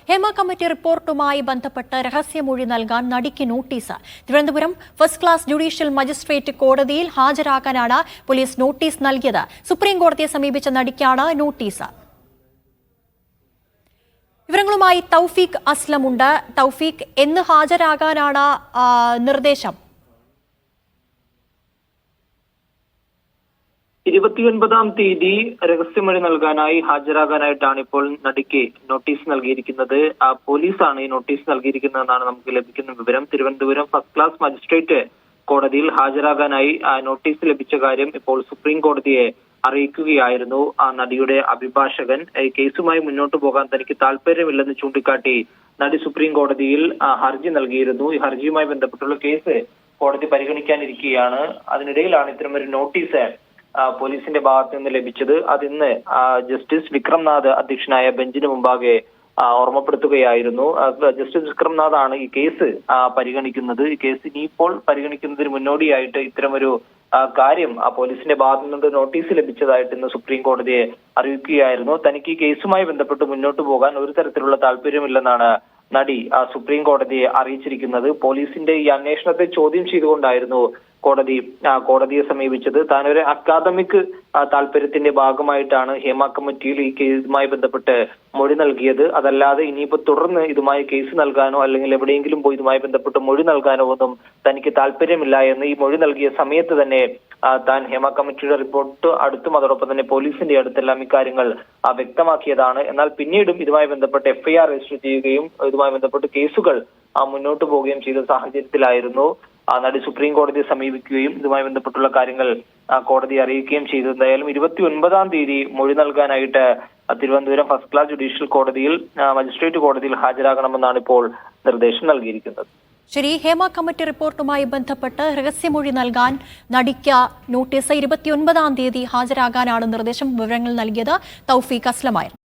Hema committee റിപ്പോർട്ടുമായി ബന്ധപ്പെട്ട് രഹസ്യമൊഴി നൽകാൻ നടിക്ക് notice. Thiruvananthapuram first class judicial magistrate കോടതിയിൽ ഹാജരാകാനാണ് പോലീസ് നോട്ടീസ് നൽകിയത്. സുപ്രീം കോടതിയെ സമീപിച്ച നടിക്കാണ് നോട്ടീസ്. വിവരങ്ങളുമായി തൗഫീഖ് അസ്ലമുണ്ട്. തൗഫീഖ്, എന്ന് ഹാജരാകാനാണ് നിർദ്ദേശം? 29-ാം തീയതി രഹസ്യമൊഴി നൽകാനായി ഹാജരാകാനായിട്ടാണ് ഇപ്പോൾ നടിക്ക് നോട്ടീസ് നൽകിയിരിക്കുന്നത്. പോലീസാണ് ഈ നോട്ടീസ് നൽകിയിരിക്കുന്നതെന്നാണ് നമുക്ക് ലഭിക്കുന്ന വിവരം. തിരുവനന്തപുരം ഫസ്റ്റ് ക്ലാസ് മജിസ്ട്രേറ്റ് കോടതിയിൽ ഹാജരാകാനായി നോട്ടീസ് ലഭിച്ച കാര്യം ഇപ്പോൾ സുപ്രീം കോടതിയെ അറിയിക്കുകയായിരുന്നു നടിയുടെ അഭിഭാഷകൻ. കേസുമായി മുന്നോട്ട് പോകാൻ തനിക്ക് താല്പര്യമില്ലെന്ന് ചൂണ്ടിക്കാട്ടി നടി സുപ്രീം കോടതിയിൽ ഹർജി നൽകിയിരുന്നു. ഈ ഹർജിയുമായി ബന്ധപ്പെട്ടുള്ള കേസ് കോടതി പരിഗണിക്കാനിരിക്കുകയാണ്. അതിനിടയിലാണ് ഇത്തരമൊരു നോട്ടീസ് പോലീസിന്റെ ഭാഗത്ത് നിന്ന് ലഭിച്ചത്. അതിന്ന് ജസ്റ്റിസ് വിക്രംനാഥ് അധ്യക്ഷനായ ബെഞ്ചിന് മുമ്പാകെ ഓർമ്മപ്പെടുത്തുകയായിരുന്നു. ജസ്റ്റിസ് വിക്രംനാഥ് ആണ് ഈ കേസ് പരിഗണിക്കുന്നത്. ഈ കേസ് ഇനിയിപ്പോൾ പരിഗണിക്കുന്നതിന് മുന്നോടിയായിട്ട് ഇത്തരമൊരു കാര്യം പോലീസിന്റെ ഭാഗത്തു നിന്ന് നോട്ടീസ് ലഭിച്ചതായിട്ട് ഇന്ന് സുപ്രീം കോടതിയെ അറിയിക്കുകയായിരുന്നു. തനിക്ക് ഈ കേസുമായി ബന്ധപ്പെട്ട് മുന്നോട്ട് പോകാൻ ഒരു തരത്തിലുള്ള താല്പര്യമില്ലെന്നാണ് നടി സുപ്രീം കോടതിയെ അറിയിച്ചിരിക്കുന്നത്. പോലീസിന്റെ ഈ അന്വേഷണത്തെ ചോദ്യം ചെയ്തുകൊണ്ടായിരുന്നു കോടതിയെ സമീപിച്ചത്. താനൊരു അക്കാദമിക് താല്പര്യത്തിന്റെ ഭാഗമായിട്ടാണ് ഹേമ കമ്മിറ്റിയിൽ ഈ കേസുമായി ബന്ധപ്പെട്ട് മൊഴി നൽകിയത്. അതല്ലാതെ ഇനിയിപ്പോ തുടർന്ന് ഇതുമായി കേസ് നൽകാനോ അല്ലെങ്കിൽ എവിടെയെങ്കിലും പോയി ഇതുമായി ബന്ധപ്പെട്ട് മൊഴി നൽകാനോ ഒന്നും തനിക്ക് താല്പര്യമില്ല എന്ന് ഈ മൊഴി നൽകിയ സമയത്ത് തന്നെ താൻ ഹേമ കമ്മിറ്റിയുടെ റിപ്പോർട്ട് അടുത്തും അതോടൊപ്പം തന്നെ പോലീസിന്റെ അടുത്തെല്ലാം ഇക്കാര്യങ്ങൾ വ്യക്തമാക്കിയതാണ്. എന്നാൽ പിന്നീടും ഇതുമായി ബന്ധപ്പെട്ട് FIR രജിസ്റ്റർ ചെയ്യുകയും ഇതുമായി ബന്ധപ്പെട്ട് കേസുകൾ മുന്നോട്ട് പോവുകയും ചെയ്ത സാഹചര്യത്തിലായിരുന്നു നടി സുപ്രീം കോടതിയെ സമീപിക്കുകയും ഇതുമായി ബന്ധപ്പെട്ടുള്ള കാര്യങ്ങൾ കോടതിയെ അറിയിക്കുകയും ചെയ്തു. എന്തായാലും 29-ാം തീയതി മൊഴി നൽകാനായിട്ട് തിരുവനന്തപുരം ഫസ്റ്റ് ക്ലാസ് ജുഡീഷ്യൽ കോടതിയിൽ മജിസ്ട്രേറ്റ് കോടതിയിൽ ഹാജരാകണമെന്നാണ് ഇപ്പോൾ നിർദ്ദേശം നൽകിയിരിക്കുന്നത്. ശരി, ഹേമ കമ്മിറ്റി റിപ്പോർട്ടുമായി ബന്ധപ്പെട്ട് രഹസ്യമൊഴി നൽകാൻ നടിക്ക് നോട്ടീസ്. 29-ാം തീയതി ഹാജരാകാനാണ് നിർദ്ദേശം. വിവരങ്ങൾ നൽകിയത് തൗഫീഖ് അസ്ലമായിരുന്നു.